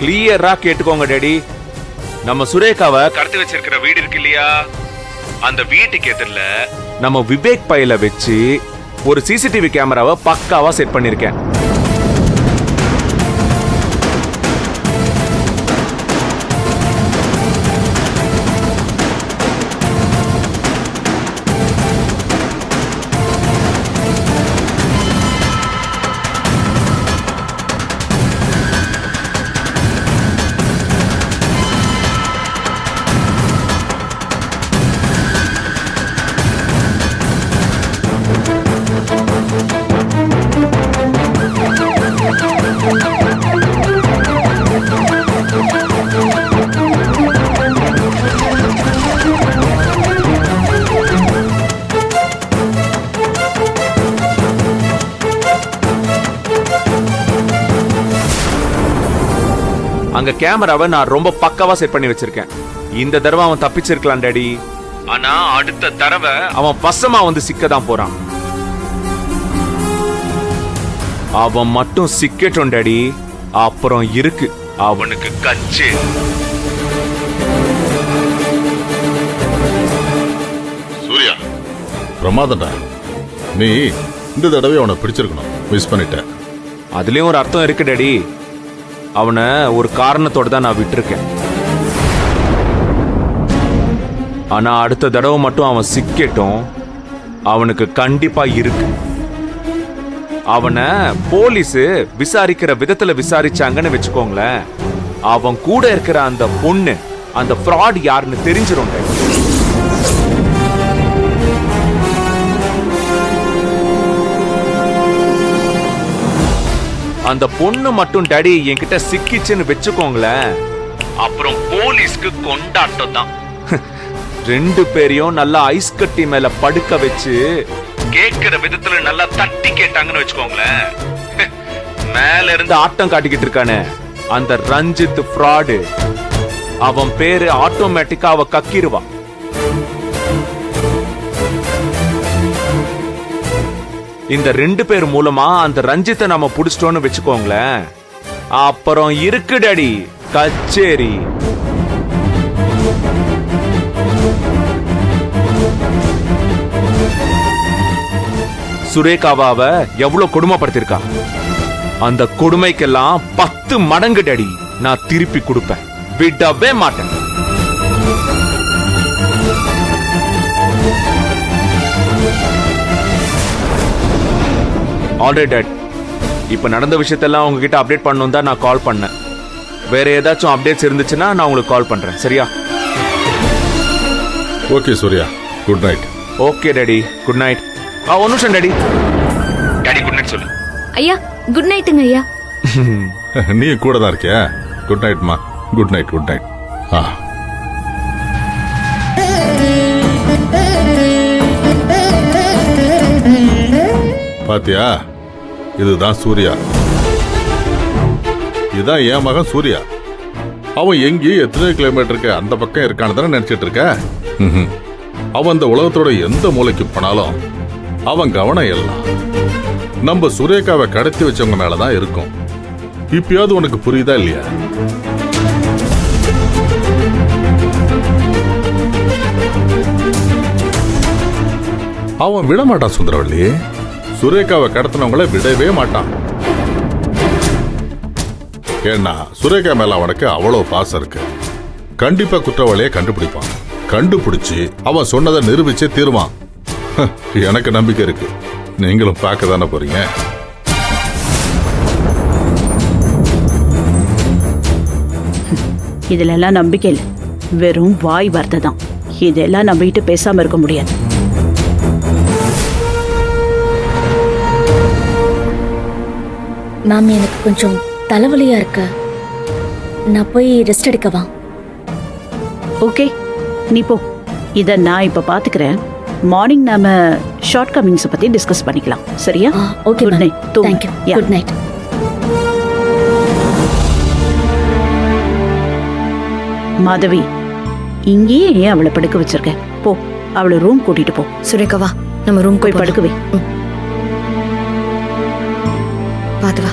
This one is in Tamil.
கிளியரா கேட்டுக்கோங்க டாடி. நம்ம சுரேகாவை கடத்தி வச்சிருக்கிற வீடு இருக்கு இல்லையா, அந்த வீட்டுக்கு எதிரில நம்ம விவேக் பையில வச்சு ஒரு சிசிடிவி கேமராவை பக்காவா செட் பண்ணிருக்கேன். அங்க கேமராவை நான் ரொம்ப பக்காவா செட் பண்ணி வச்சிருக்கேன். இந்த தடவை அவன் தப்பிச்சிருக்கலாம் டாடி. ஆனா அடுத்த தடவை அவன் வசமா வந்து சிக்கதான் போறான். அவன் மட்டும் சிக்கட்டும் டாடி, அப்புறம் இருக்கு அவனுக்கு கச்சு. சூர்யா பிரமாதம்டா. நீ இந்த தடவை அவனை பிடிச்சிருக்கணும், மிஸ் பண்ணிட்ட. அதுலயும் ஒரு அர்த்தம் இருக்கு டாடி. அவனை ஒரு காரணத்தோட தான் நான் விட்டுருக்கேன். ஆனா அடுத்த தடவை மட்டும் அவன் சிக்கட்டும், அவனுக்கு கண்டிப்பா இருக்கு. அவனை போலீஸ் விசாரிக்கிற விதத்துல விசாரிச்சாங்கன்னு வச்சுக்கோங்களேன், அவன் கூட இருக்கிற அந்த பொண்ணு, அந்த ஃப்ராட் யாருன்னு தெரிஞ்சிரும். அந்த பொண்ணு மட்டும் டாடி என்கிட்ட சிக்கிச்சுன்னு வச்சுக்கோங்களேன், அப்புறம் போலீஸ்க்கு கொண்டாட்டம் தான். ரெண்டு பேரையும் நல்லா ஐஸ் கட்டி மேல படுக்க வச்சு கேட்கிற விதத்துல நல்லா தட்டி கேட்டாங்கன்னு வச்சுக்கோங்களேன், மேல இருந்து ஆட்டம் காட்டிக்கிட்டு இருக்கானே அந்த ரஞ்சித் ஃப்ராடு, அவன் பேரு ஆட்டோமேட்டிக்கா அவ கக்கிருவான். இந்த ரெண்டு பேர் மூலமா அந்த ரஞ்சித்தை நம்ம புடிச்சிட்டோம்னு வச்சுக்கோங்களேன், அப்புறம் இருக்கு டாடி கச்சேரி. சுரேகாவாவ எவ்வளவு கொடுமைப்படுத்திருக்கா, அந்த கொடுமைக்கெல்லாம் 10 மடங்கு டாடி நான் திருப்பி கொடுப்பேன், விடவே மாட்டேன். ஆல்ரெடி டாட், இப்ப நடந்த விஷயத்தெல்லாம் உங்ககிட்ட அப்டேட் பண்ணணும் தான் நான் கால் பண்ணேன். வேற ஏதாச்சும் அப்டேட்ஸ் இருந்துச்சுன்னா நான் உங்களுக்கு கால் பண்றேன், சரியா? Okay Surya, good night. Okay daddy, good night. ஒரு நிமிஷம் டாடி. டாடி குட் நைட் சொல்லு. ஐயா குட் நைட்டுங்க ஐயா. நீ கூட தான் இருக்கியா? குட் நைட்மா. Good night, good night. பாத்தியா, இதுதான் சூர்யா. இதுதான் என் மகன் சூர்யா. அவன் எங்கேயும் எத்தனை கிலோமீட்டருக்கு அந்த பக்கம் இருக்கான்னு தானே நினைச்சிட்டு இருக்க. அவன் அந்த உலகத்தோட எந்த மூலைக்கு போனாலும் அவன் கவனம் எல்லாம் நம்ம சுரேகாவை கடத்தி வச்சவங்க மேலதான் இருக்கும். இப்பயாவது உனக்கு புரியுதா இல்லையா? அவன் விட மாட்டான் சுந்தரவள்ளி. சுரேகாவை கடத்தினவங்கள விடவே மாட்டான். ஏன்னா சுரேகா மேல அவனுக்கு அவ்வளவு பாசம் இருக்கு. கண்டிப்பா குற்றவாளியை கண்டுபிடிப்பான். கண்டுபிடிச்சு அவன் சொன்னதை நிரூபிச்சே தீருவான். எனக்கு நம்பிக்கை இருக்கு. நீங்களும் பார்க்க தானே போறீங்க. இதுல எல்லாம் நம்பிக்கை இல்லை, வெறும் வாய் வார்த்தை தான். இதெல்லாம் நம்பிட்டு பேசாம இருக்க முடியாது. மேம் எனக்கு கொஞ்சம் தலைவலியா இருக்கு, நான் போய் ரெஸ்ட் எடுக்கவா? ஓகே நீ போ, இத நான் இப்ப பாத்துக்கிறேன். மார்னிங் நாம ஷார்ட் கமிங்ஸ் பத்தி டிஸ்கஸ் பண்ணிக்கலாம், சரியா? Okay good night. Thank you. Good night. Madhavi, இங்கேயே ஏன் அவளை படுக்க வச்சிருக்க? போ, அவளை ரூம் கூட்டிட்டு போ. சுரேகா வா, நம்ம ரூம் போய் படுக்க வை. பாத்து வா.